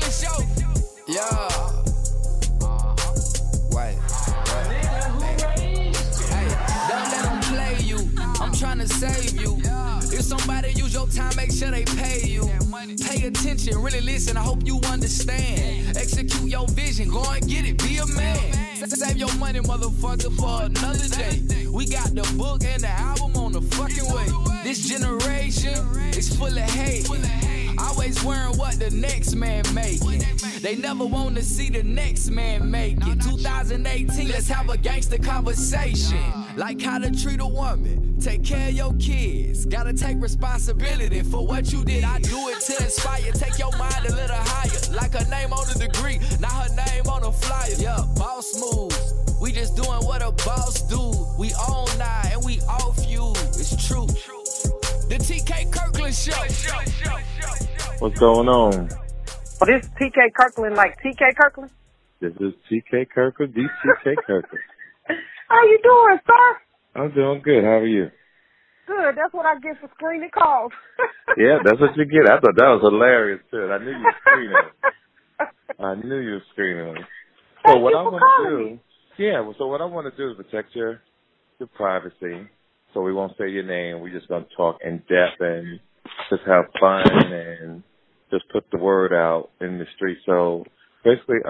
Yeah. Wait. Hey, don't let them play you. I'm trying to save you. If somebody use your time, make sure they pay you. Pay attention, really listen, I hope you understand. Execute your vision, go and get it, be a man. Save your money, motherfucker, for another day. We got the book and the album on the fucking way. This generation is full of hate. Always worrying what the next man making. They never want to see the next man make it. 2018, let's have a gangster conversation. Like how to treat a woman, take care of your kids. Gotta take responsibility for what you did. I do it to inspire, take your mind a little higher. Like her name on the degree, not her name on the flyer. Yeah, boss moves. We just doing what a boss do. We own now and we off you. It's true. The TK Kirkland Show. What's going on? Oh, this is TK Kirkland, like TK Kirkland? This is TK Kirkland, the TK Kirkland. How you doing, sir? I'm doing good. How are you? Good. That's what I get for screening calls. Yeah, that's what you get. I thought that was hilarious, too. I knew you were screening. So Thank what you I for want to calling do, me. yeah. So what I want to do is protect your privacy. So we won't say your name. We're just gonna talk in depth and just have fun and just put the word out in the street. So basically,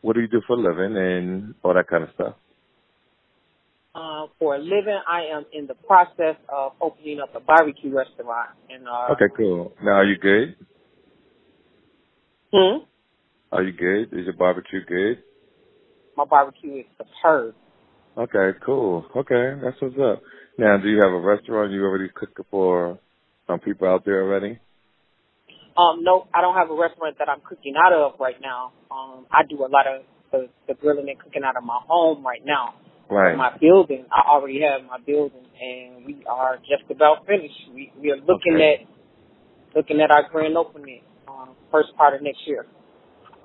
what do you do for a living and all that kind of stuff? For a living, I am in the process of opening up a barbecue restaurant. Okay, cool. Now, are you good? Are you good? Is your barbecue good? My barbecue is superb. Okay, cool. Okay, that's what's up. Now, do you have a restaurant you already cooking for some people out there already? No, I don't have a restaurant that I'm cooking out of right now. I do a lot of the grilling and cooking out of my home right now. Right. My building, I already have my building, and we are just about finished. We are looking at our grand opening first part of next year.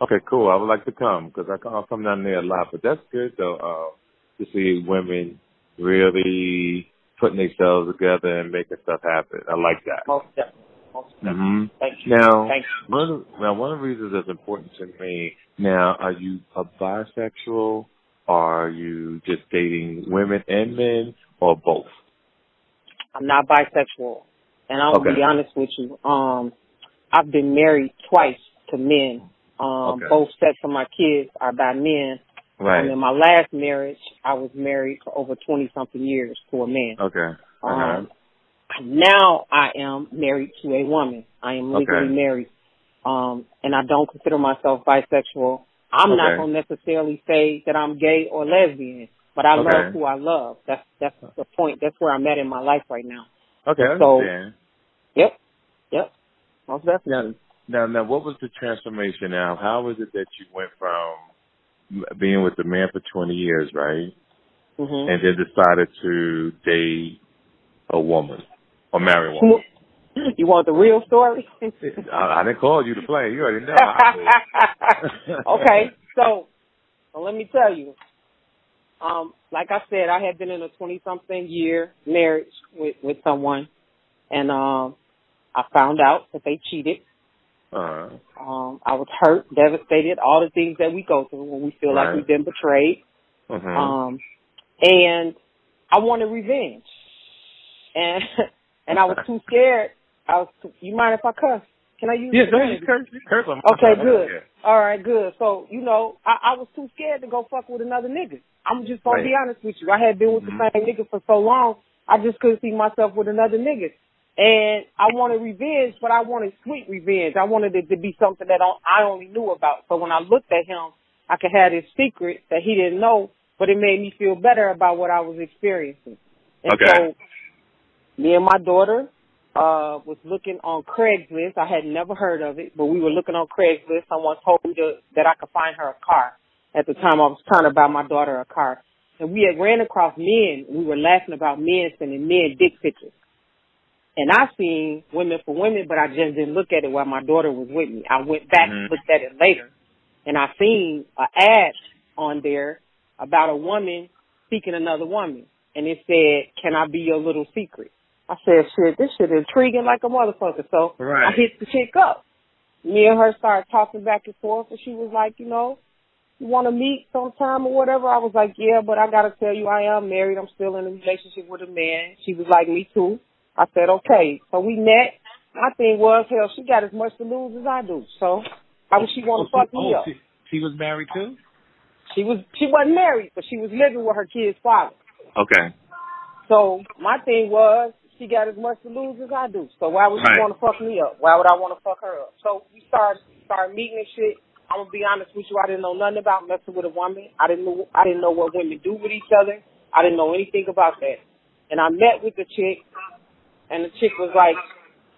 Okay, cool. I would like to come because I'll come down there a lot. But that's good, though, to see women really putting themselves together and making stuff happen. I like that. Most definitely. Mm-hmm. Thank you. Now, Thank you. one of the reasons that's important to me, now, are you a bisexual? Or are you just dating women and men or both? I'm not bisexual. And I'm going to be honest with you. I've been married twice to men. Both sets of my kids are by men. Right. And in my last marriage, I was married for over 20-something years to a man. Okay. Now I am married to a woman. I am legally married. And I don't consider myself bisexual. I'm not going to necessarily say that I'm gay or lesbian, but I love who I love. That's the point. That's where I'm at in my life right now. Okay, I so, understand. Yep. Most definitely. Now, what was the transformation now? How was it that you went from being with the man for 20 years, right? Mm-hmm. And then decided to date a woman or marry a woman? You want the real story? I didn't call you to play. You already know. Okay, so let me tell you. Like I said, I had been in a 20-something year marriage with someone, and I found out that they cheated. I was hurt, devastated, all the things that we go through when we feel like we've been betrayed. And I wanted revenge, and I was too scared. You mind if I cuss? Can I use it? Yeah, curse. Okay, good. All right, good. So, I was too scared to go fuck with another nigga. I'm just going to be honest with you. I had been with the same nigga for so long, I just couldn't see myself with another nigga. And I wanted revenge, but I wanted sweet revenge. I wanted it to be something that I only knew about. So when I looked at him, I could have this secret that he didn't know, but it made me feel better about what I was experiencing. And so me and my daughter was looking on Craigslist. I had never heard of it, but we were looking on Craigslist. Someone told me that I could find her a car. At the time, I was trying to buy my daughter a car. And we had ran across men. We were laughing about men sending men dick pictures. And I seen Women for Women, but I just didn't look at it while my daughter was with me. I went back and looked at it later. And I seen an ad on there about a woman seeking another woman. And it said, "Can I be your little secret?" I said, shit, this shit is intriguing like a motherfucker. So I hit the chick up. me and her started talking back and forth, and she was like, you know, you want to meet sometime or whatever? I was like, yeah, but I got to tell you, I am married. I'm still in a relationship with a man. She was like, me too. I said, okay. So we met. My thing was, hell, she got as much to lose as I do. So how would she want to fuck me up? She was married too? She wasn't married, but she was living with her kid's father. Okay. So my thing was, she got as much to lose as I do. So why would she want to fuck me up? Why would I want to fuck her up? So we started meeting and shit. I'm gonna be honest with you. I didn't know nothing about messing with a woman. I didn't know what women do with each other. I didn't know anything about that. And I met with the chick, and the chick was like,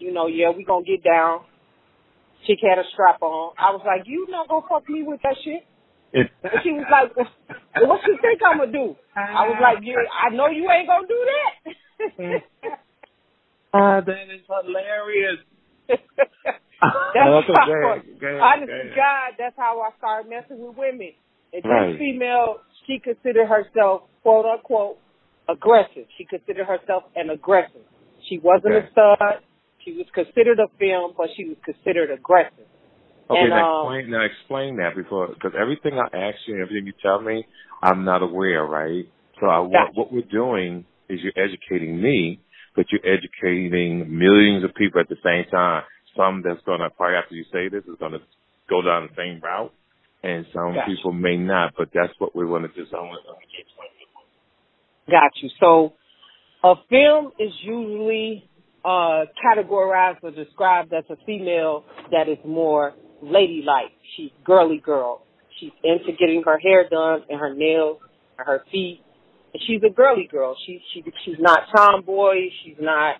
you know, yeah, we gonna get down. Chick had a strap on. I was like, you not gonna fuck me with that shit? And she was like, well, what you think I'm gonna do? I was like, yeah, I know you ain't gonna do that. That is hilarious. Honest to God, that's how I started messing with women. And this female, she considered herself, quote unquote, aggressive. She considered herself an aggressor. She wasn't a stud. She was considered a femme, but she was considered aggressive. Okay, and, now explain that before, because everything I ask you and everything you tell me, I'm not aware, right? So what we're doing is you're educating me, but you're educating millions of people at the same time. Some that's going to, probably after you say this, is going to go down the same route, and some people may not, but that's what we want to do. So Got you. So a femme is usually categorized or described as a female that is more ladylike. She's girly girl. She's into getting her hair done and her nails and her feet. And she's a girly girl. She's not tomboy. She's not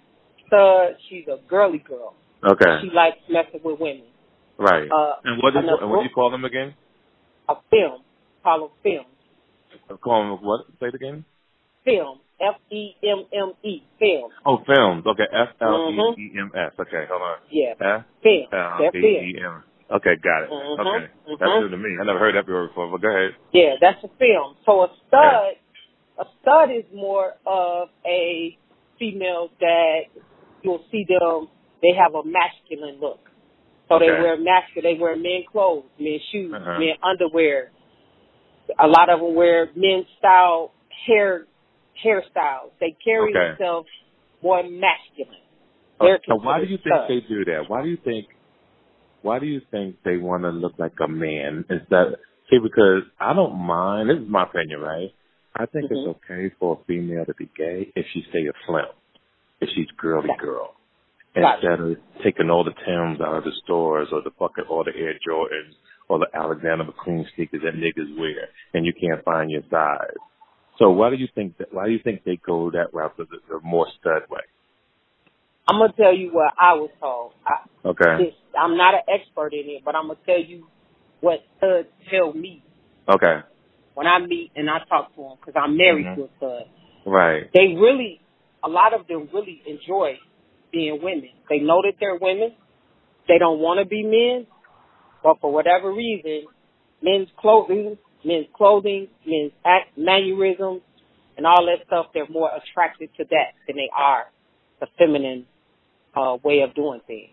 stud. She's a girly girl. Okay. She likes messing with women. Right. And what do you call them again? A film. Call them films. Call them what? Say it again. Film. F-E-M-M-E. Film. Oh, films. Okay. F-L-E-E-M-S. Okay, hold on. Yeah. Film. F-L-E-E-M. Okay, got it. Okay. That's new to me. I never heard that before, but go ahead. Yeah, that's a film. So a stud is more of a female that you'll see them, they have a masculine look. So they wear they wear men clothes, men shoes, men underwear. A lot of them wear men's style hairstyles. They carry themselves more masculine. So why do you think they do that? Why do you think they want to look like a man instead? See, because I don't mind. This is my opinion, right? I think it's okay for a female to be gay if she stay a femme, if she's girly girl. Instead of taking all the Timbs out of the stores or all the Air Jordans or the Alexander McQueen sneakers that niggas wear, and you can't find your size. So why do you think they go that route, the more stud way? I'm gonna tell you what I was told. I'm not an expert in it, but I'm gonna tell you what studs tell me. Okay. When I meet and I talk to them, because I'm married to a stud. Right. A lot of them really enjoy being women. They know that they're women. They don't want to be men, but for whatever reason, men's clothing, men's mannerisms, and all that stuff, they're more attracted to that than they are the feminine way of doing things.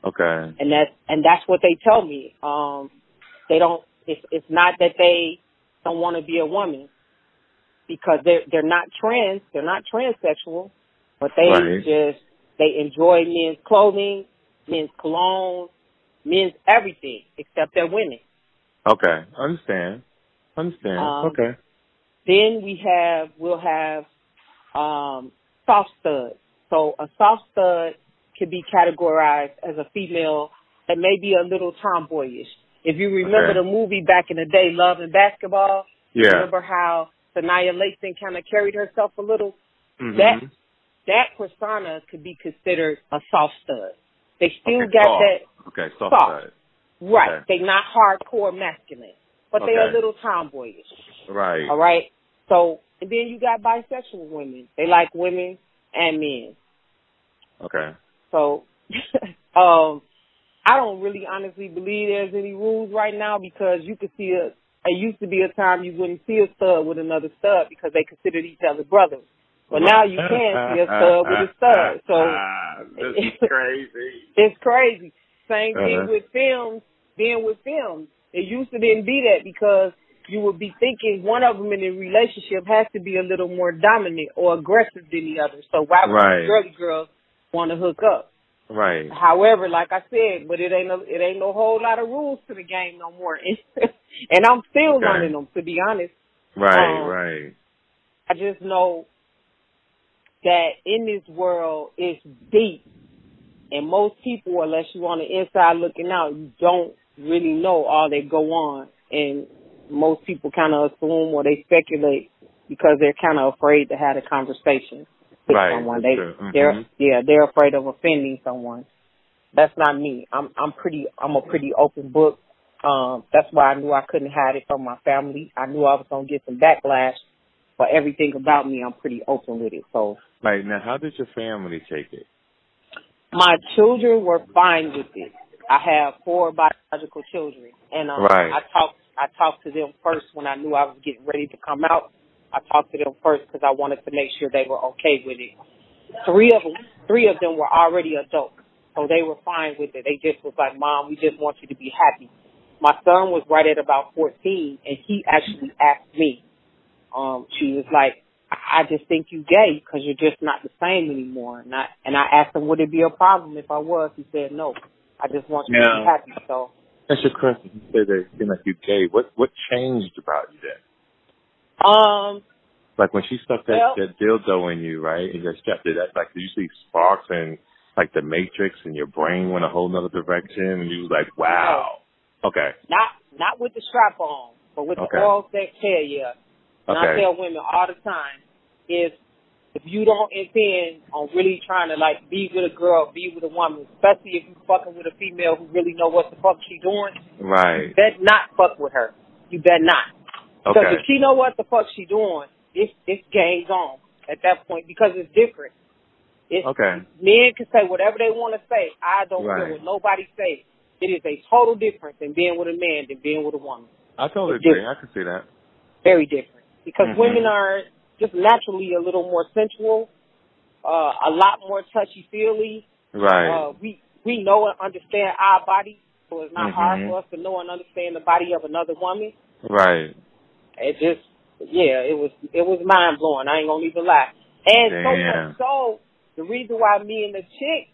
Okay. And that's what they tell me. They don't. It's not that they don't want to be a woman, because they're not trans. They're not transsexual, but they enjoy men's clothing, men's cologne, men's everything except they're women. Okay, understand. Okay. Then we'll have soft studs. So a soft stud can be categorized as a female that may be a little tomboyish. If you remember the movie back in the day, Love and Basketball, remember how Sanaya Lathan kind of carried herself a little? That persona could be considered a soft stud. They still got that. Okay, soft stud. Right. They're not hardcore masculine, but they're a little tomboyish. Right. All right. So, and then you got bisexual women. They like women and men. Okay. So, I don't really honestly believe there's any rules right now, because you could see it used to be a time you wouldn't see a stud with another stud because they considered each other brothers. But now you can see a stud with a stud. So this is crazy. It's crazy. Same thing with films. Being with films, it used to didn't be that because you would be thinking one of them in a relationship has to be a little more dominant or aggressive than the other. So why would the girly girls want to hook up? Right. However, like I said, but it ain't no whole lot of rules to the game no more, and I'm still learning them, to be honest. Right. I just know that in this world it's deep, and most people, unless you're on the inside looking out, you don't really know all that go on, and most people kind of assume or they speculate because they're kind of afraid to have a conversation with someone. They're afraid of offending someone. That's not me. I'm a pretty open book. That's why I knew I couldn't hide it from my family. I knew I was gonna get some backlash, but everything about me, I'm pretty open with it. So. Right, now how did your family take it? My children were fine with it. I have 4 biological children, and I talked to them first when I knew I was getting ready to come out. I talked to them first because I wanted to make sure they were okay with it. 3 of them were already adults, so they were fine with it. They just was like, Mom, we just want you to be happy. My son was right at about 14, and he actually asked me. She was like, I just think you gay because you're just not the same anymore. And I asked him, would it be a problem if I was? He said, no. I just want you to be happy. So that's your question. You said that you seem like you're gay. What changed about you then? Like when she stuck that dildo in you, right? And you strapped it, that's like, did you see sparks and like the Matrix and your brain went a whole nother direction and you was like, wow. No. Okay. Not with the strap on, but with the oral sex hair, And I tell women all the time, if you don't intend on really trying to like be with a girl, be with a woman, especially if you fucking with a female who really know what the fuck she doing, right? You better not fuck with her. You better not. Because if she know what the fuck she doing, it's game's on at that point because it's different. Men can say whatever they want to say. I don't care what nobody say. It is a total difference in being with a man than being with a woman. I totally agree. I can see that. Very different. Because women are just naturally a little more sensual, a lot more touchy-feely. Right. We know and understand our body, so it's not hard for us to know and understand the body of another woman. Right. It just, it was mind-blowing. I ain't going to even lie. And so much so, the reason why me and the chick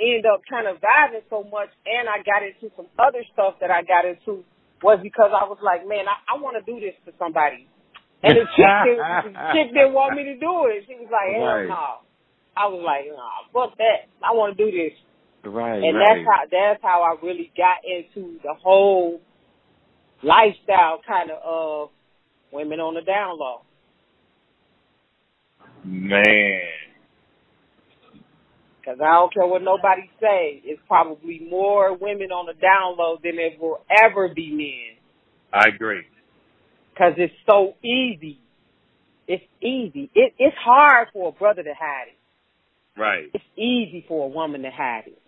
end up kind of vibing so much, and I got into some other stuff that I got into, was because I was like, man, I want to do this to somebody. And the chick didn't want me to do it. She was like, hell no. I was like, nah, fuck that. I want to do this. Right. And that's how I really got into the whole lifestyle kind of women on the down low. Man. Because I don't care what nobody say. It's probably more women on the down low than there will ever be men. I agree. Because it's so easy. It's easy. It's hard for a brother to hide it. Right. It's easy for a woman to hide it.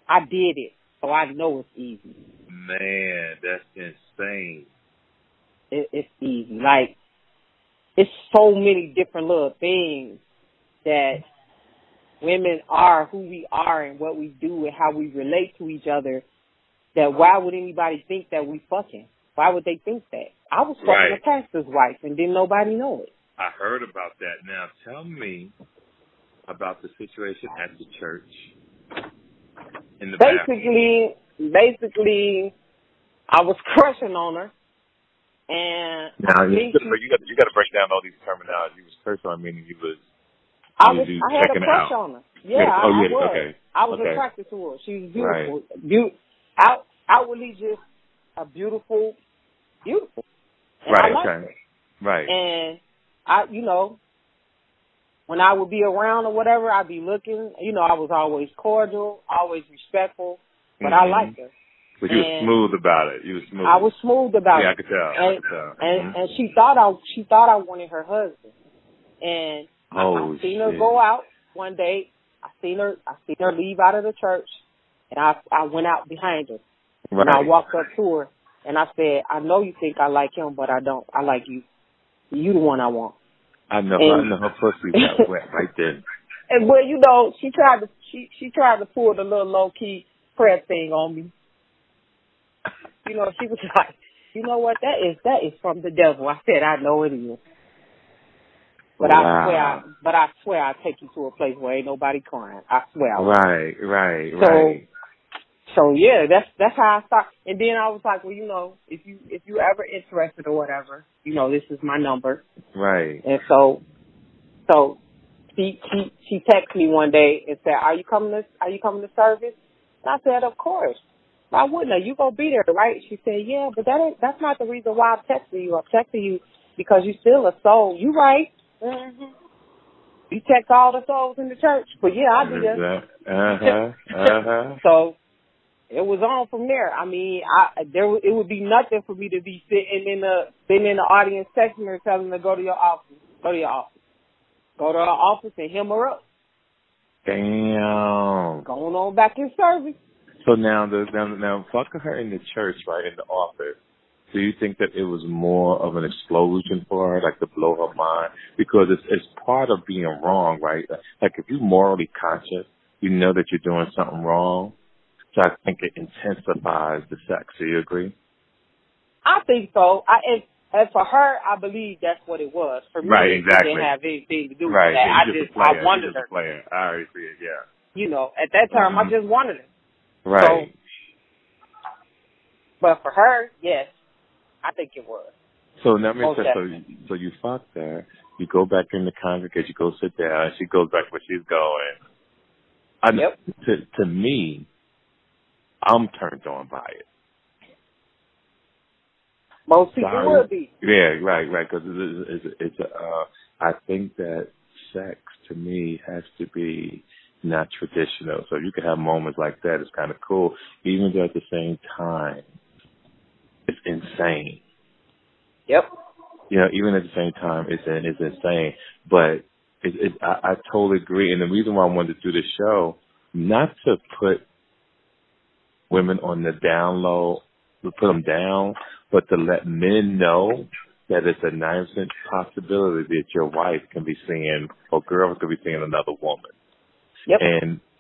I did it, so I know it's easy. Man, that's insane. It's easy. Like, it's so many different little things that women are who we are and what we do and how we relate to each other, that why would anybody think that we fucking? Why would they think that? I was fucking a pastor's wife and didn't nobody know it. I heard about that. Now tell me about the situation at the church. In the basically, I was crushing on her, and now you got to break down all these terminology. You was crushing on, meaning I had a crush on her. Yeah, I was. Okay. I was attracted to her. She was beautiful. Outwardly just a beautiful. And I liked her. Right. And I, when I would be around or whatever, I'd be looking. I was always cordial, always respectful, but I liked her. But you were smooth about it. You were smooth. I was smooth about it. Yeah, I could tell. And she thought I wanted her husband. And I seen her go out one day. I seen her leave out of the church, and I went out behind her. Right. And I walked up to her, and I said, I know you think I like him, but I don't. I like you. You the one I want. I know her pussy got wet right there. And well, she tried to pull the little low key. prayer thing on me. You know, she was like, you know what, that is from the devil. I said, I know it is. But wow. I swear I'll take you to a place where ain't nobody crying. I swear I will. Right. So yeah, that's how I start. And then I was like, well, you know, if you ever interested or whatever, you know, this is my number. Right. And so she texted me one day and said, Are you coming to service? And I said, of course. Why wouldn't I? You gonna be there, right? She said, yeah, but that's not the reason why I'm texting you. I'm texting you because you still a soul. You right. Mm-hmm. You text all the souls in the church. But yeah, I'll be there. So it was on from there. I mean, it would be nothing for me to be sitting in the audience texting her, telling her to go to your office. Go to your office. Go to her office and hem her up. Damn. Going on back in service. So now fucking her in the church, right, in the office, do you think that it was more of an explosion for her, like to blow her mind? Because it's part of being wrong, right? Like if you're morally conscious, you know that you're doing something wrong. So I think it intensifies the sex. Do you agree? I think so. And for her, I believe that's what it was. For me, right, exactly. It didn't have anything to do with right. that. I wanted her. I already see it, yeah. You know, at that time, I just wanted her. Right. So, but for her, yes, I think it was. So let me say, so you fucked her, you go back in the congregation, you go sit down, she goes back where she's going. Yep. To me, I'm turned on by it. Most people would be. Yeah, right, because I think that sex, to me, has to be not traditional. So you can have moments like that. It's kind of cool, even though at the same time, it's insane. Yep. You know, even at the same time, it's insane. But I totally agree. And the reason why I wanted to do this show, not to put women on the down low, to put them down, but to let men know that it's a 9% possibility that your wife can be seeing, or girls can be seeing another woman. Yep.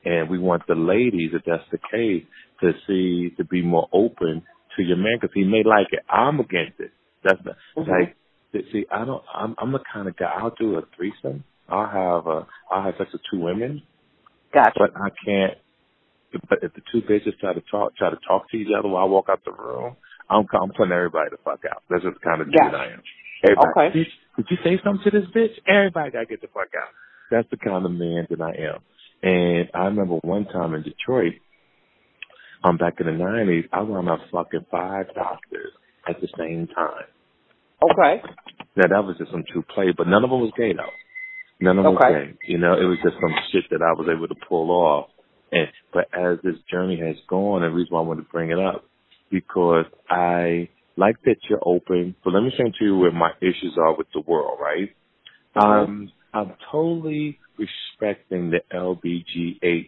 And we want the ladies, if that's the case, to be more open to your man, because he may like it. I'm against it. That's like, see, I'm the kind of guy, I'll do a threesome. I'll have sex with 2 women. Gotcha. But I can't. But if the 2 bitches try to talk to each other while I walk out the room, I'm putting everybody the fuck out. That's just the kind of dude I am. Everybody, okay. Did you say something to this bitch? Everybody gotta get the fuck out. That's the kind of man that I am. And I remember one time in Detroit, back in the 90s, I wound up fucking 5 doctors at the same time. Okay. Now, that was just some true play, but none of them was gay, though. None of them was gay. You know, it was just some shit that I was able to pull off. But as this journey has gone, and the reason why I wanted to bring it up, because I like that you're open. But let me say to you where my issues are with the world, right? I'm totally respecting the LGBTQ,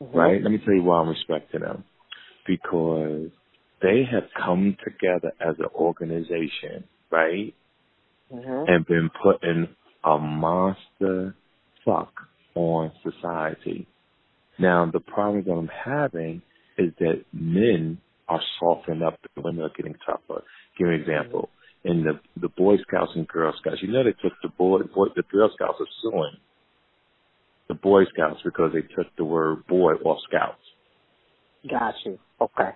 right? Let me tell you why I'm respecting them. Because they have come together as an organization, right? And been putting a monster fuck on society. Now, the problem that I'm having is that men are softening up and women are getting tougher. Give me an example. In the Boy Scouts and Girl Scouts, you know they took the Girl Scouts are suing the Boy Scouts because they took the word boy off Scouts. Got you. Okay.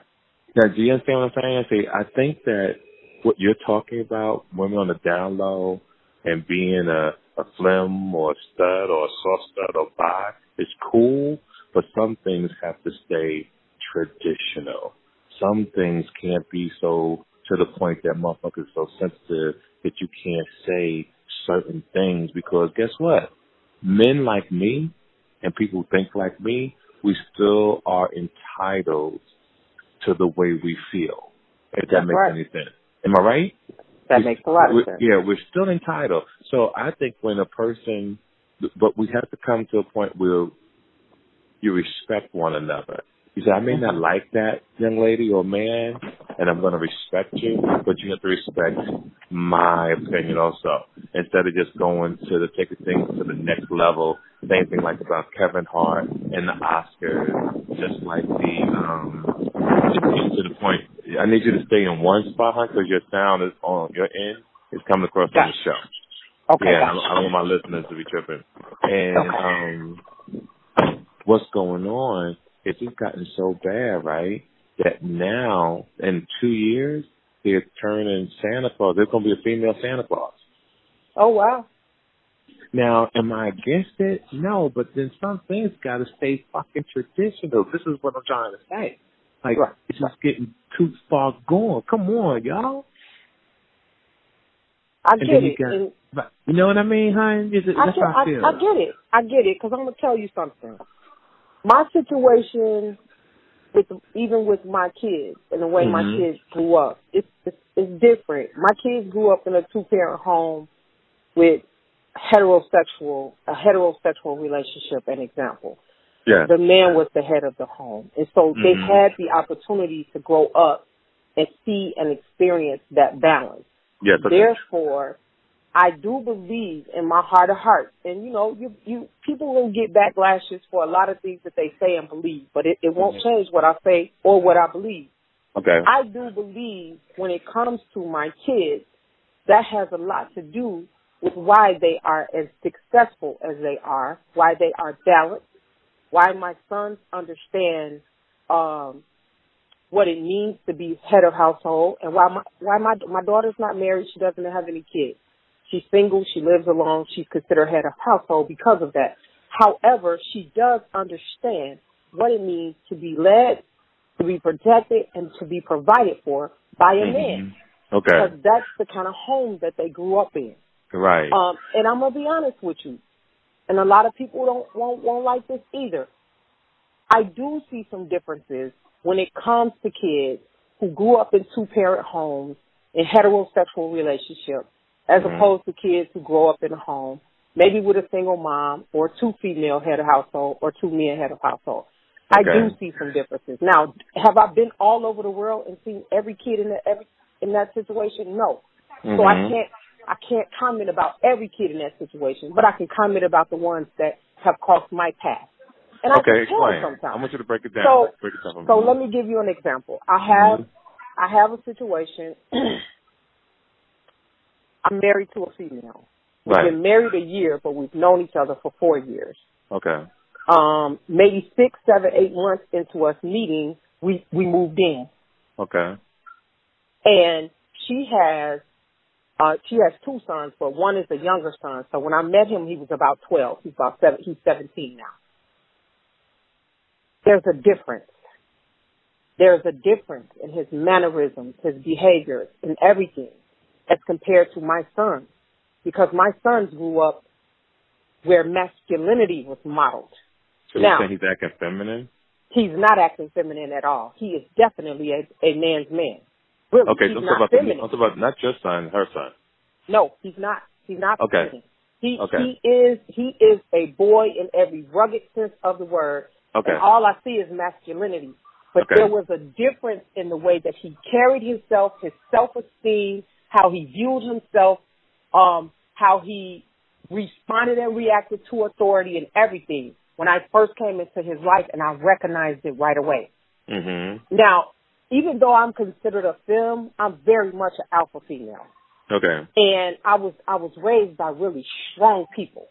Now, do you understand what I'm saying? See, I think that what you're talking about, women on the down low and being a flim or a stud or a soft stud or bi, is cool, but some things have to stay traditional. Some things can't be so to the point that motherfuckers are so sensitive that you can't say certain things, because guess what? Men like me and people who think like me, we still are entitled to the way we feel. If that makes any sense. Am I right? That makes a lot of sense. Yeah, we're still entitled. So I think when a person, but we have to come to a point where you respect one another. You say, I may not like that young lady or man, and I'm going to respect you, but you have to respect my opinion also. Instead of just going to taking things to the next level, same thing like about Kevin Hart and the Oscars, just like to the point. I need you to stay in one spot, huh, because your sound is on your end. It's coming across on the show. Okay. Yeah, I don't want my listeners to be tripping. And what's going on is it's gotten so bad, right, that now in 2 years they're turning Santa Claus. There's going to be a female Santa Claus. Oh, wow. Now, am I against it? No, but then some things got to stay fucking traditional. This is what I'm trying to say. Like, it's just getting too far gone. Come on, y'all. I get it. You know what I mean, hon? That's how I feel. I get it, because I'm going to tell you something. My situation, even with my kids and the way my kids grew up, it's different. My kids grew up in a 2-parent home with a heterosexual relationship, an example. Yeah. The man was the head of the home. And so they had the opportunity to grow up and see and experience that balance. Yeah, therefore, I do believe in my heart of hearts, and you people will get backlashes for a lot of things that they say and believe, but it won't change what I say or what I believe. Okay. I do believe when it comes to my kids, that has a lot to do with why they are as successful as they are, why they are balanced, why my sons understand what it means to be head of household, and why my daughter's not married. She doesn't have any kids. She's single. She lives alone. She's considered head of household because of that. However, she does understand what it means to be led, to be protected, and to be provided for by a man. Okay. Because that's the kind of home that they grew up in. Right. And I'm gonna be honest with you, and a lot of people won't like this either. I do see some differences when it comes to kids who grew up in 2-parent homes in heterosexual relationships, as opposed to kids who grow up in a home, maybe with a single mom or 2 female head of household or 2 men head of household. Okay. I do see some differences. Now, have I been all over the world and seen every kid in that situation? No. So I can't comment about every kid in that situation, but I can comment about the ones that have crossed my path. And I can tell sometimes. I want you to break it down. So let me give you an example. I have a situation. I'm married to a female. We've been married a year, but we've known each other for 4 years. Okay. Maybe 6, 7, 8 months into us meeting, we moved in. Okay. And she has 2 sons, but one is a younger son. So when I met him, he was about 12. He's 17 now. There's a difference. There's a difference in his mannerisms, his behaviors, and everything as compared to my sons. Because my sons grew up where masculinity was modeled. So you're saying he's acting feminine? He's not acting feminine at all. He is definitely a man's man. Really, okay, he's not feminine. I'm talking about not your son, her son. No, he's not. He's not feminine. He is a boy in every rugged sense of the word. Okay. And all I see is masculinity. But there was a difference in the way that he carried himself, his self-esteem, how he viewed himself, how he responded and reacted to authority and everything when I first came into his life, and I recognized it right away. Mm-hmm. Now, even though I'm considered a femme, I'm very much an alpha female. Okay. And I was raised by really strong people.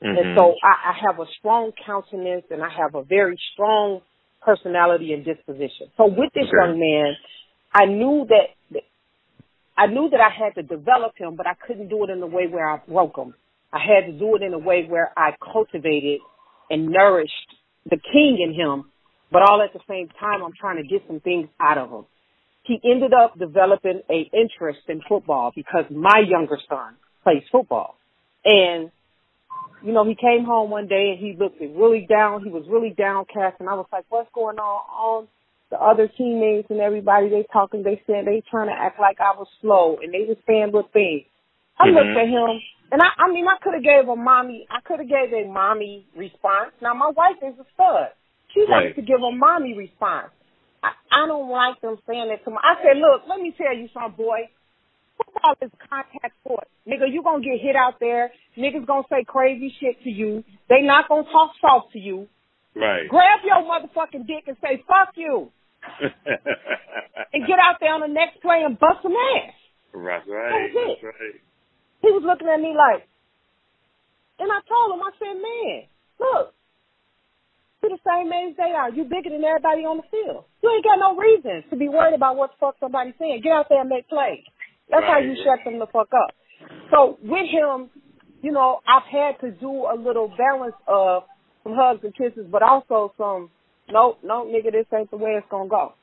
Mm-hmm. And so I have a strong countenance, and I have a very strong personality and disposition. So with this young man, I knew that I had to develop him, but I couldn't do it in a way where I broke him. I had to do it in a way where I cultivated and nourished the king in him, but all at the same time, I'm trying to get some things out of him. He ended up developing an interest in football because my younger son plays football. And he came home one day and he looked really down. He was really downcast, and I was like, what's going on? The other teammates and everybody, they talking, they said they trying to act like I was slow, and they just saying little things. I looked at him, and I could have gave a mommy response. Now, my wife is a stud. She likes to give a mommy response. I don't like them saying that to me. I said, look, let me tell you something, boy. Football is contact sport. Nigga, you gonna get hit out there. Niggas gonna say crazy shit to you. They not gonna talk soft to you. Right. Grab your motherfucking dick and say, fuck you. And get out there on the next play and bust some ass. That's right. That was it. That's right. He was looking at me like, and I told him, I said, man, look, you're the same age they are. You bigger than everybody on the field. You ain't got no reason to be worried about what the fuck somebody's saying. Get out there and make plays. That's how you shut them the fuck up. So with him, you know, I've had to do a little balance of some hugs and kisses, but also some, no, nigga, this ain't the way it's going to go.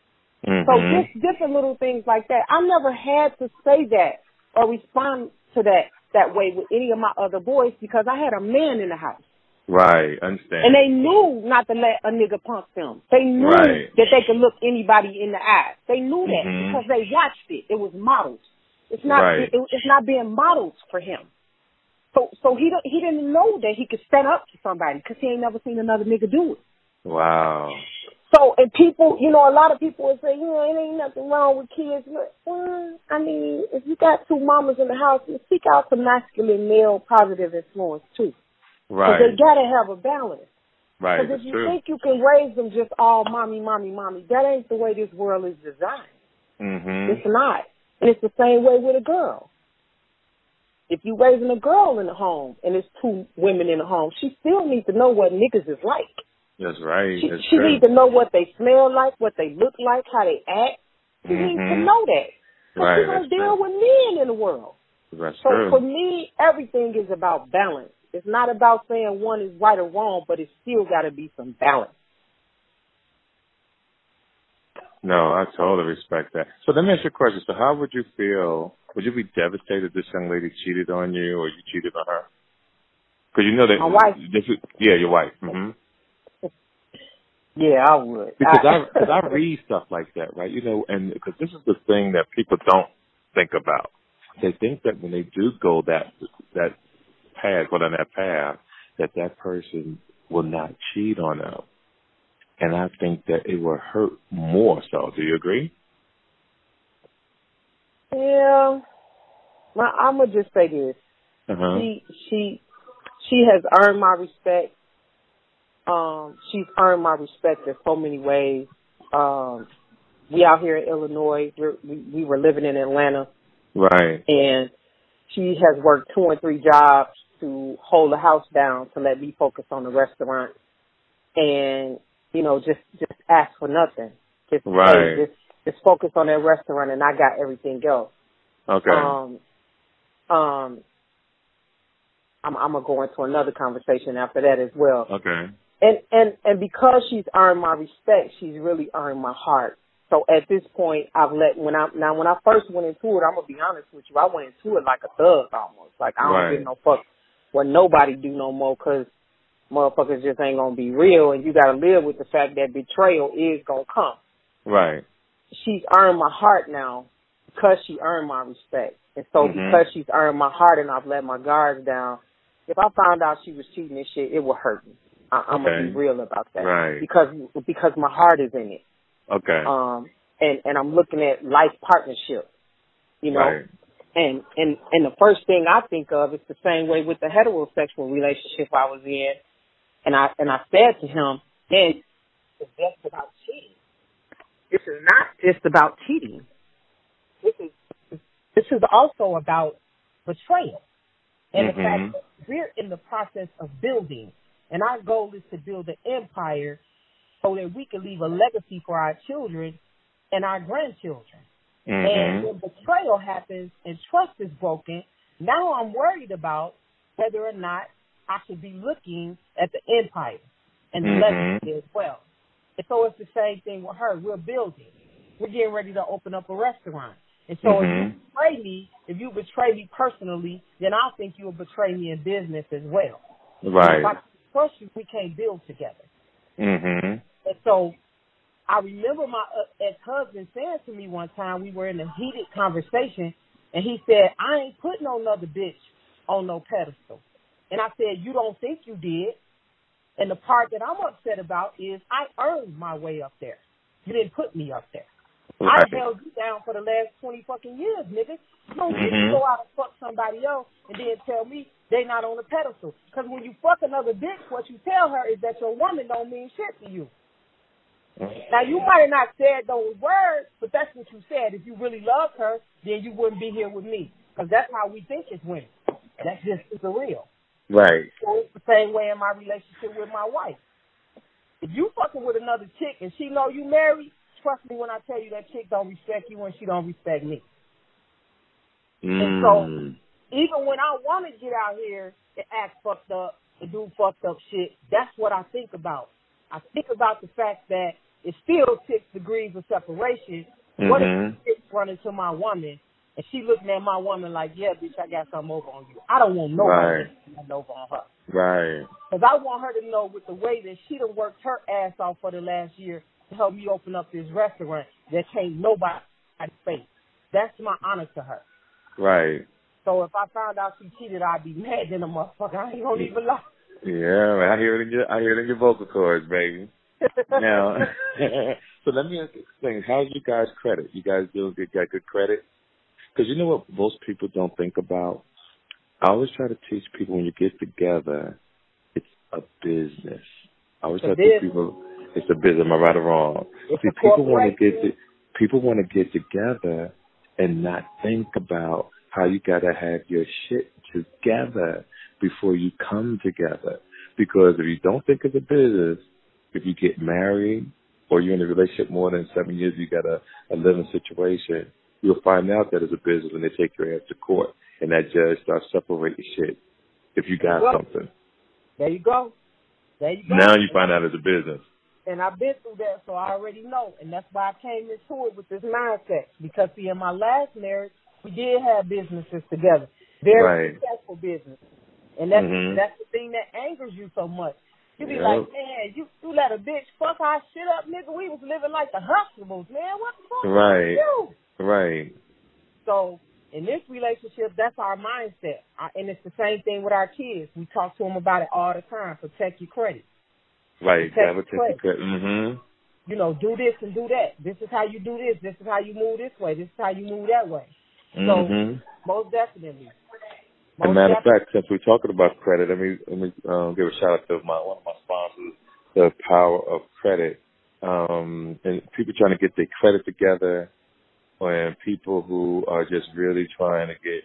So just different little things like that. I never had to say that or respond to that way with any of my other boys because I had a man in the house. Right, understand. And they knew not to let a nigga punk them. They knew that they could look anybody in the eye. They knew that because they watched it. It was modeled. It's not. It's not being modeled for him. So he didn't know that he could stand up to somebody because he ain't never seen another nigga do it. Wow. So and people, you know, a lot of people would say, you know, it ain't nothing wrong with kids. Well, I mean, if you got two mamas in the house, you seek out some masculine male positive influence too. Right. Because they gotta have a balance. Right. Because if you think you can raise them just all mommy, that ain't the way this world is designed. It's not. And it's the same way with a girl. If you raising a girl in the home and there's two women in the home, she still needs to know what niggas is like. That's right. She needs to know what they smell like, what they look like, how they act. She needs to know that. Because she's going to deal with men in the world. That's so true. For me, everything is about balance. It's not about saying one is right or wrong, but it's still got to be some balance. No, I totally respect that. So let me ask you a question. So how would you feel? Would you be devastated if this young lady cheated on you or you cheated on her? Because you know that... My wife. Your wife. Yeah, I would. Because I read stuff like that, right? You know, and because this is the thing that people don't think about. They think that when they do go that path, go down that path, that person will not cheat on them. And I think that it will hurt more so. Do you agree? Yeah. I'm going to just say this. She has earned my respect. She's earned my respect in so many ways. We out here in Illinois. We were living in Atlanta. Right. And she has worked 2 and 3 jobs to hold the house down to let me focus on the restaurant. And, you know, just ask for nothing. Just focus on that restaurant and I got everything else. Okay. I'm gonna go into another conversation after that as well. Okay. And because she's earned my respect, she's really earned my heart. So at this point, when I first went into it, I'm gonna be honest with you, I went into it like a thug almost. Like I don't give no fuck what nobody do no more because motherfuckers just ain't gonna be real, and you gotta live with the fact that betrayal is gonna come. Right. She's earned my heart now because she earned my respect, and so because she's earned my heart and I've let my guards down. If I found out she was cheating and shit, it would hurt me. I'm gonna be real about that, right? Because my heart is in it. Okay. And I'm looking at life partnership, you know, right. and the first thing I think of is the same way with the heterosexual relationship I was in, and I said to him, "Man, it's just about cheating. This is not just about cheating. This is also about betrayal, and the fact that we're in the process of building, and our goal is to build an empire so that we can leave a legacy for our children and our grandchildren. And when betrayal happens and trust is broken, now I'm worried about whether or not I should be looking at the empire and the legacy as well. And so it's the same thing with her. We're building. We're getting ready to open up a restaurant. And so if you betray me personally, then I think you'll betray me in business as well. Right. If I trust you, we can't build together. And so I remember my ex-husband saying to me one time, we were in a heated conversation, and he said, I ain't putting no other bitch on no pedestal. And I said, you don't think you did? And the part that I'm upset about is I earned my way up there. You didn't put me up there. I held you down for the last 20 fucking years, nigga. You don't get to go out and fuck somebody else and then tell me they not on the pedestal. Because when you fuck another bitch, what you tell her is that your woman don't mean shit to you. Now, you might have not said those words, but that's what you said. If you really loved her, then you wouldn't be here with me. Because that's how we think it's women. That's just the real. Right. So it's the same way in my relationship with my wife. If you fucking with another chick and she know you married, trust me when I tell you that chick don't respect you and she don't respect me. And so, even when I want to get out here and act fucked up and do fucked up shit, that's what I think about. I think about the fact that it's still 6 degrees of separation. What if the chick running to my woman and she looking at my woman like, yeah, bitch, I got something over on you. I don't want nobody over on her. Right. Because I want her to know with the way that she done worked her ass off for the last year to help me open up this restaurant that can't nobody face. That's my honor to her. Right. So if I found out she cheated, I'd be mad than a motherfucker. I ain't gonna even lie. Yeah, man, I hear it in your vocal cords, baby. Now, so let me ask you thing. How's you guys' credit? You guys got good credit? Because you know what most people don't think about? I always try to teach people when you get together, it's a business. I always try to teach people it's a business. Am I right or wrong? See, people want to get together and not think about how you got to have your shit together before you come together. Because if you don't think it's a business, if you get married or you're in a relationship more than 7 years, you got a living situation, you'll find out that it's a business when they take your ass to court and that judge starts separating shit if you got something. There you go. Now you find out it's a business. And I've been through that, so I already know. And that's why I came into it with this mindset. Because, see, in my last marriage, we did have businesses together. Very successful business. And that's the thing that angers you so much. You be like, man, you let a bitch fuck our shit up, nigga. We was living like the Huxtables, man. What the fuck did you do? Right. So, in this relationship, that's our mindset. And it's the same thing with our kids. We talk to them about it all the time. Protect your credit. Right. Protect your credit. You know, do this and do that. This is how you do this. This is how you move this way. This is how you move that way. So, most definitely. As a matter of fact, since we're talking about credit, let me give a shout out to one of my sponsors, the Power of Credit, and people trying to get their credit together, and people who are just really trying to get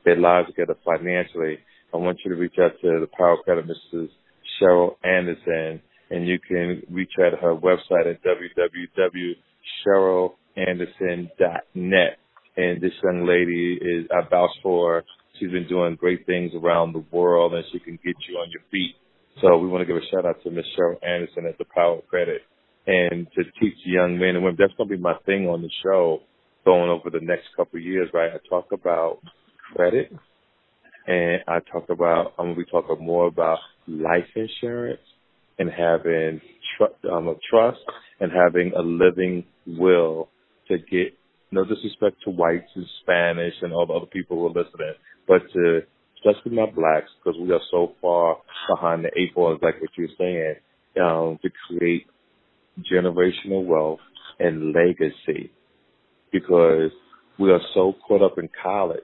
their lives together financially. I want you to reach out to the Power of Credit, Mrs. Cheryl Anderson, and you can reach out to her website at www.cherylanderson.net. And this young lady is, I vouch for her. She's been doing great things around the world, and she can get you on your feet. So we want to give a shout out to Miss Cheryl Anderson at the Power of Credit, and to teach young men and women. That's going to be my thing on the show going over the next couple of years, right? I talk about credit, and I'm going to be talking more about life insurance and having trust and having a living will to get. No disrespect to whites and Spanish and all the other people who are listening, but especially my blacks, because we are so far behind the 8 ball, like what you're saying, to create generational wealth and legacy, because we are so caught up in college.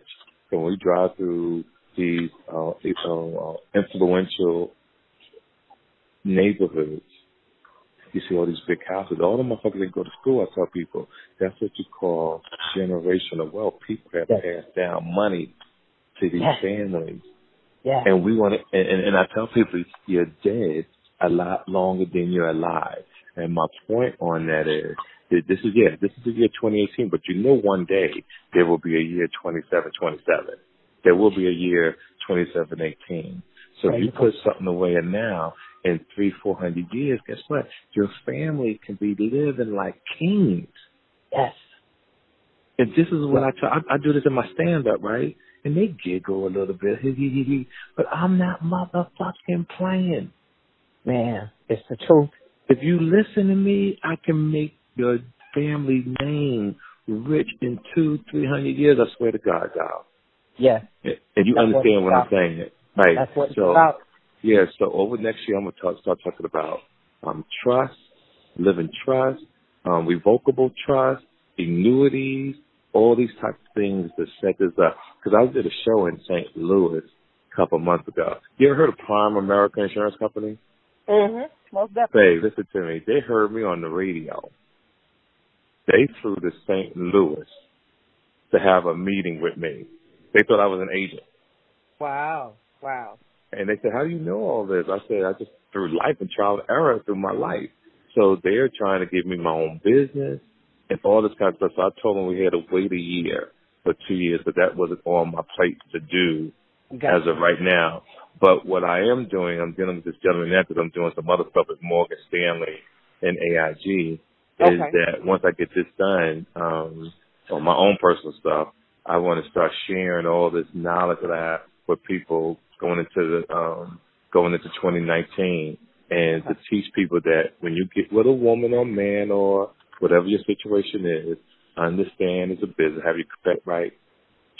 When we drive through these influential neighborhoods, you see all these big houses. All the motherfuckers that go to school, I tell people, that's what you call generational wealth. People have passed down money to these families. Yeah. And we want to, and I tell people, you're dead a lot longer than you're alive. And my point on that is, this is the year 2018, but you know one day there will be a year 27. There will be a year 2718. So if you put something away now, in 300-400 years, guess what? Your family can be living like kings. Yes. And this is what I do this in my stand-up, right? And they giggle a little bit, but I'm not motherfucking playing. Man, it's the truth. If you listen to me, I can make your family name rich in 200-300 years. I swear to God, dog. Yeah. And you understand what I'm saying, right? That's what it's about. Yeah, so over next year, I'm going to start talking about trust, living trust, revocable trust, annuities, all these types of things to set this up. Because I did a show in St. Louis a couple of months ago. You ever heard of Prime America Insurance Company? Mm-hmm. Most definitely. Babe, listen to me. They heard me on the radio. They flew to St. Louis to have a meeting with me. They thought I was an agent. Wow. Wow. And they said, how do you know all this? I said, I just through life and trial and error through my life. So they're trying to give me my own business and all this kind of stuff. So I told them we had to wait a year or 2 years, but that wasn't on my plate to do as of right now. But what I am doing, I'm dealing with this gentleman now because I'm doing some other stuff with Morgan Stanley and AIG, is that once I get this done, on my own personal stuff, I want to start sharing all this knowledge that I have with people going into 2019, and to teach people that when you get with a woman or man or whatever your situation is, understand it's a business, have your credit right,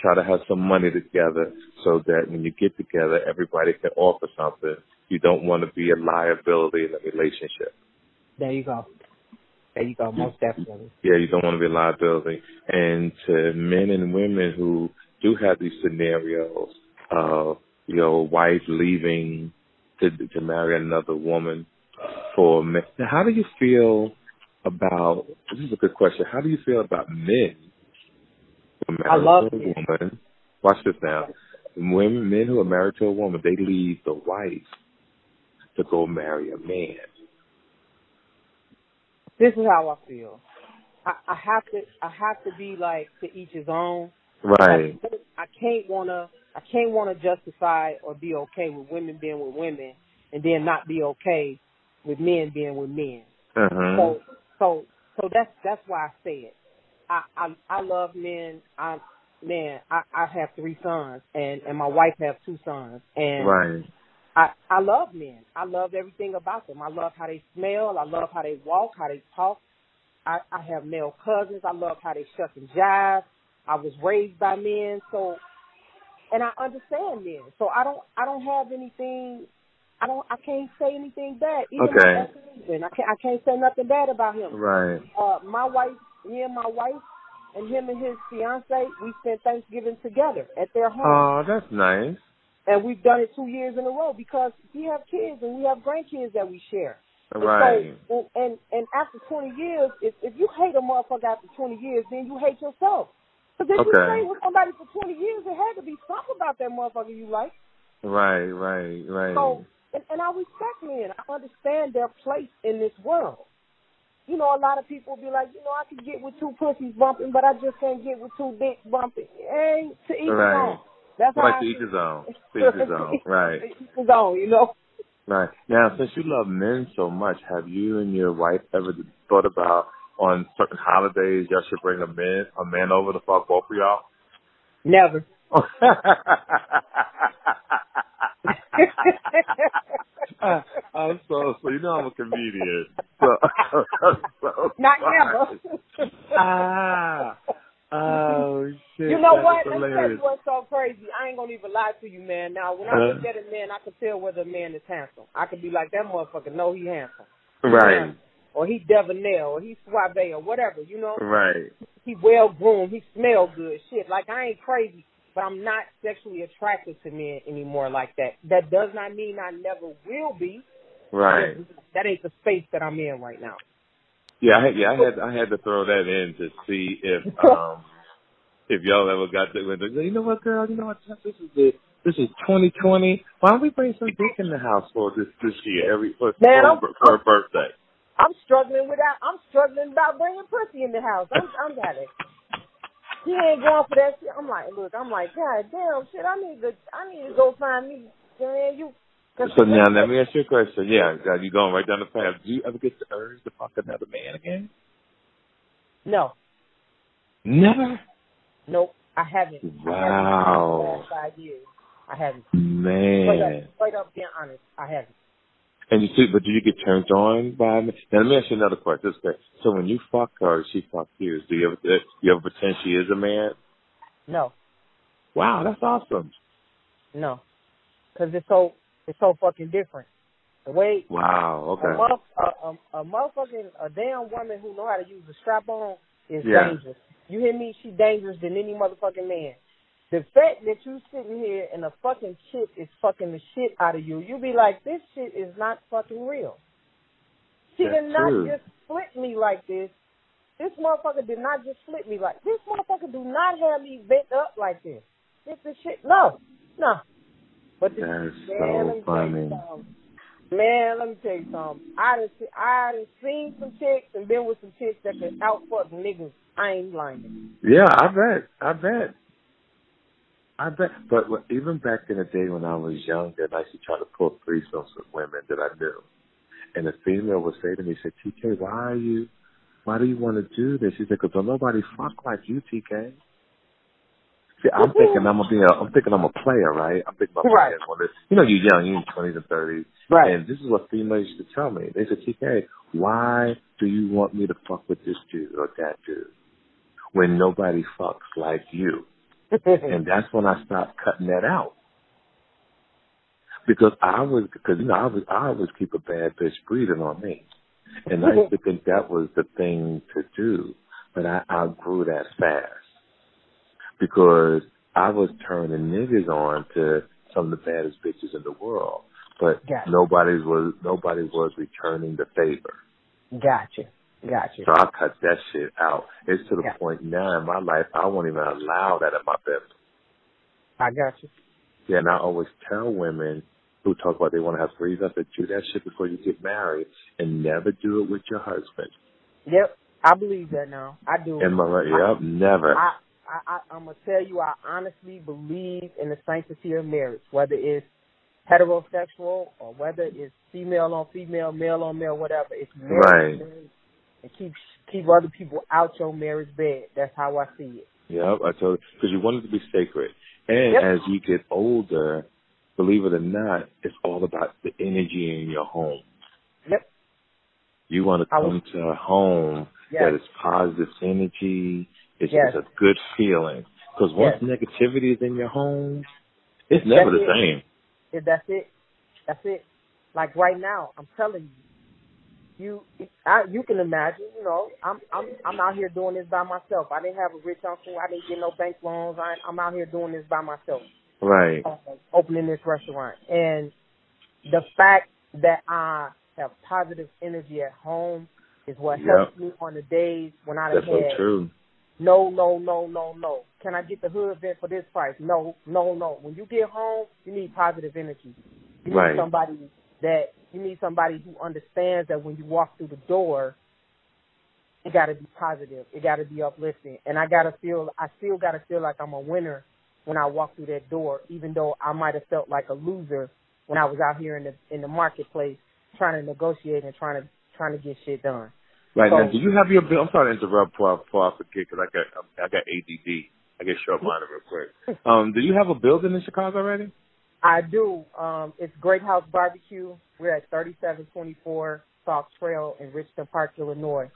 try to have some money together so that when you get together, everybody can offer something. You don't want to be a liability in a relationship. There you go. There you go, most definitely. Yeah, you don't want to be a liability. And to men and women who do have these scenarios of, wife leaving to marry another woman for men. Now, how do you feel about, this is a good question, how do you feel about men who are married to a woman? Watch this now. Men who are married to a woman, they leave the wife to go marry a man. This is how I feel. I have to be like to each his own. Right. I can't wanna justify or be okay with women being with women and then not be okay with men being with men. Uh-huh. So that's why I say it. I love men. I have 3 sons and my wife has 2 sons, and right. I love men. I love everything about them. I love how they smell. I love how they walk, how they talk. I have male cousins. I love how they shuck and jive. I was raised by men, and I understand men. So I don't have anything. I can't say anything bad. Even my ex-husband, I can't say nothing bad about him. Right. Me and my wife, and him and his fiance, we spent Thanksgiving together at their home. Oh, that's nice. And we've done it 2 years in a row because we have kids and we have grandkids that we share. Right. And after 20 years, if you hate a motherfucker after 20 years, then you hate yourself. Because if you stay with somebody for 20 years, it had to be something about that motherfucker you like. Right. So, and I respect men. I understand their place in this world. A lot of people be like, I could get with 2 pussies bumping, but I just can't get with 2 dicks bumping. Hey, to each his own. That's how to each his own. To each his own. Right. To each his own, Right. Now, since you love men so much, have you and your wife ever thought about on certain holidays y'all should bring a man over to fuck both of y'all? Never. I'm so I'm a comedian. So not never. Oh shit! You know what? Let me tell you what's so crazy. I ain't gonna even lie to you, man. Now, when I look at a man, I can tell whether a man is handsome. I can be like, that motherfucker, no, he handsome. Right. Or he debonair, or he suave, or whatever, Right. He well groomed, he smell good, shit. Like, I ain't crazy, but I'm not sexually attracted to men anymore like that. That does not mean I never will be. Right. That ain't the space that I'm in right now. Yeah, I had to throw that in to see if y'all ever got that. You know what, girl? You know what? This is 2020. Why don't we bring some dick in the house for this year for her birthday? I'm struggling about bringing pussy in the house. I'm got it. He ain't going for that shit. I'm like, God damn, shit. I need to go find me. Man, So now, let me ask you a question. Yeah, you going right down the path. Do you ever get the urge to fuck another man again? No. Never? Nope, I haven't. Wow. I haven't in the last 5 years. I haven't. Man. Straight up being honest, I haven't. And but do you get turned on by me? Now, let me ask you another question. So when you fuck her, she fuck you. Do you ever pretend she is a man? No. Wow, that's awesome. No. Because it's so fucking different. Wait. Wow. Okay. A damn woman who know how to use a strap-on is dangerous. You hear me? She dangerous than any motherfucking man. The fact that you sitting here and a fucking chick is fucking the shit out of you, you be like, this shit is not fucking real. She did not just split me like this. This motherfucker did not just split me like this. Motherfucker do not have me bent up like this. This shit, no. But this, that's so funny. Man, let me tell you something. I done seen some chicks and been with some chicks that can outfuck niggas. I ain't lying. Yeah, I bet. But even back in the day when I was younger, I used to try to pull threesomes with women that I knew. And the female would say to me, she said, TK, why do you want to do this? She said, because nobody fuck like you, TK. See, I'm thinking I'm a player, right? I'm thinking about players. You know, you're young, you're in 20s and 30s. Right. And this is what females used to tell me. They said, TK, why do you want me to fuck with this dude or that dude when nobody fucks like you? And that's when I stopped cutting that out. Because I always keep a bad bitch breathing on me. And I used to think that was the thing to do. But I outgrew that fast. Because I was turning niggas on to some of the baddest bitches in the world. But nobody was returning the favor. Gotcha. So I cut that shit out. It's to the point now in my life I won't even allow that in my bedroom. I got you. Yeah, and I always tell women who talk about they want to have threesomes, I said, do that shit before you get married and never do it with your husband. Yep, I believe that now. I do. Never. I'm going to tell you, I honestly believe in the sanctity of marriage, whether it's heterosexual or whether it's female on female, male on male, whatever. It's marriage. Right. And keep other people out your marriage bed. That's how I see it. Yep, I told you. Because you want it to be sacred. And as you get older, believe it or not, it's all about the energy in your home. Yep. You want to come to a home that is positive energy. It's a good feeling. Because once negativity is in your home, it's never the same. That's it. Like right now, I'm telling you, you can imagine. You know, I'm out here doing this by myself. I didn't have a rich uncle. I didn't get no bank loans. I'm out here doing this by myself. Right. Opening this restaurant, and the fact that I have positive energy at home is what helps me on the days when I had. That's so true. No. Can I get the hood vent for this price? No. When you get home, you need positive energy. You need somebody who understands that when you walk through the door, it got to be positive. It got to be uplifting. And I still got to feel like I'm a winner when I walk through that door, even though I might have felt like a loser when I was out here in the marketplace trying to negotiate and trying to get shit done. Right. So, now, do you have your bill? I'm sorry to interrupt before I forget because I got ADD. I get short-minded real quick. Do you have a building in Chicago already? I do. It's Great House Barbecue. We're at 3724 Sauk Trail in Richmond Park, Illinois.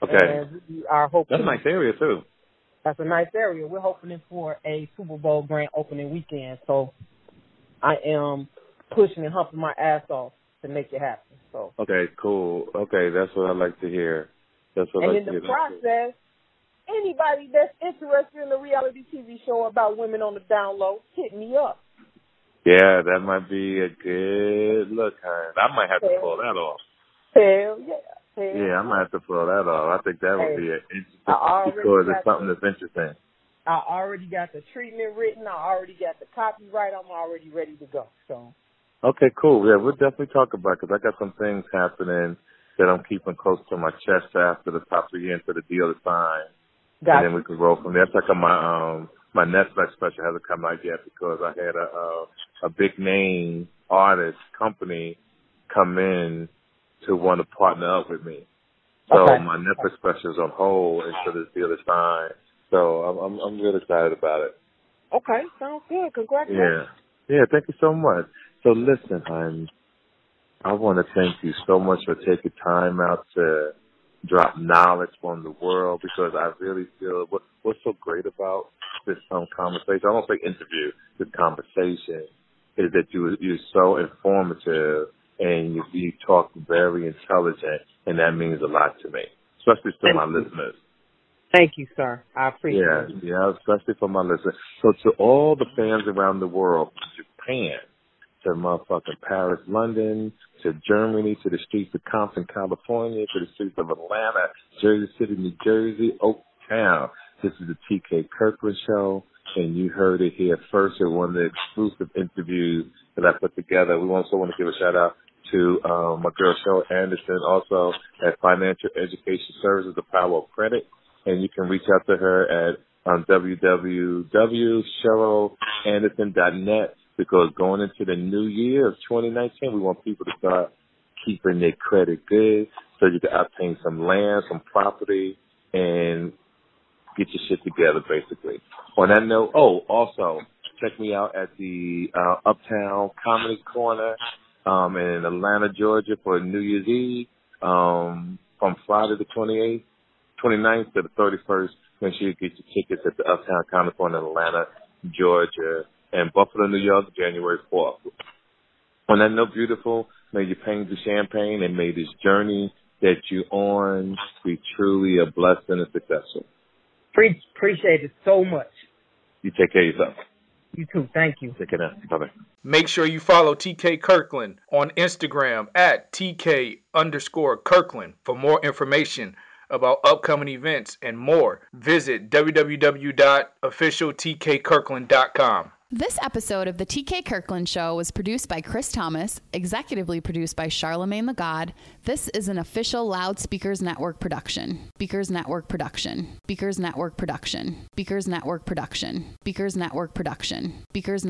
Okay. And we are hoping. That's a nice area, too. That's a nice area. We're hoping for a Super Bowl grand opening weekend. So I am pushing and humping my ass off to make it happen. So. Okay, cool. Okay, that's what I like to hear. And in the process, anybody that's interested in a reality TV show about women on the down low, hit me up. Yeah, that might be a good look, huh? I might have to pull that off. Hell yeah. Yeah, I might have to pull that off. I think that would be interesting because it's something that's interesting. I already got the treatment written. I already got the copyright. I'm already ready to go. So. Okay, cool. Yeah, we'll definitely talk about it because I got some things happening that I'm keeping close to my chest after the top of the year until the deal is signed. Gotcha. And then we can roll from there. It's like my Netflix special hasn't come out yet because I had a big name artist company come in to want to partner up with me. So my Netflix special is on hold until this deal is signed. So I'm really excited about it. Okay, sounds good. Congratulations. Yeah, thank you so much. So listen, hon, I want to thank you so much for taking time out to drop knowledge on the world because I really feel what's so great about this conversation, I don't say interview, this conversation, is that you're so informative and you talk very intelligent, and that means a lot to me, especially to my listeners. Thank you, sir. I appreciate it. Yeah, especially for my listeners. So to all the fans around the world, from Japan to motherfucking Paris, London, to Germany, to the streets of Compton, California, to the streets of Atlanta, Jersey City, New Jersey, Oaktown. This is the TK Kirkland Show, and you heard it here first at one of the exclusive interviews that I put together. We also want to give a shout-out to my girl, Cheryl Anderson, also at Financial Education Services, The Power of Credit. And you can reach out to her at www.cherylanderson.net, because going into the new year of 2019, we want people to start keeping their credit good so you can obtain some land, some property, and get your shit together, basically. On that note, also, check me out at the Uptown Comedy Corner in Atlanta, Georgia for New Year's Eve from Friday the 29th to the 31st. Make sure you get your tickets at the Uptown Comedy Corner in Atlanta, Georgia, and Buffalo, New York, January 4th. On that note, beautiful, may your pain be champagne, and may this journey that you're on be truly a blessing and successful. Appreciate it so much. You take care of yourself. You too. Thank you. Take care now. Bye-bye. Make sure you follow TK Kirkland on Instagram at TK_Kirkland for more information about upcoming events and more. Visit www.officialtkkirkland.com. This episode of the TK Kirkland Show was produced by Chris Thomas, executively produced by Charlemagne the God. This is an official Loudspeakers Network production. Speakers Network production. Speakers Network production. Speakers Network production. Speakers Network production. Speakers Network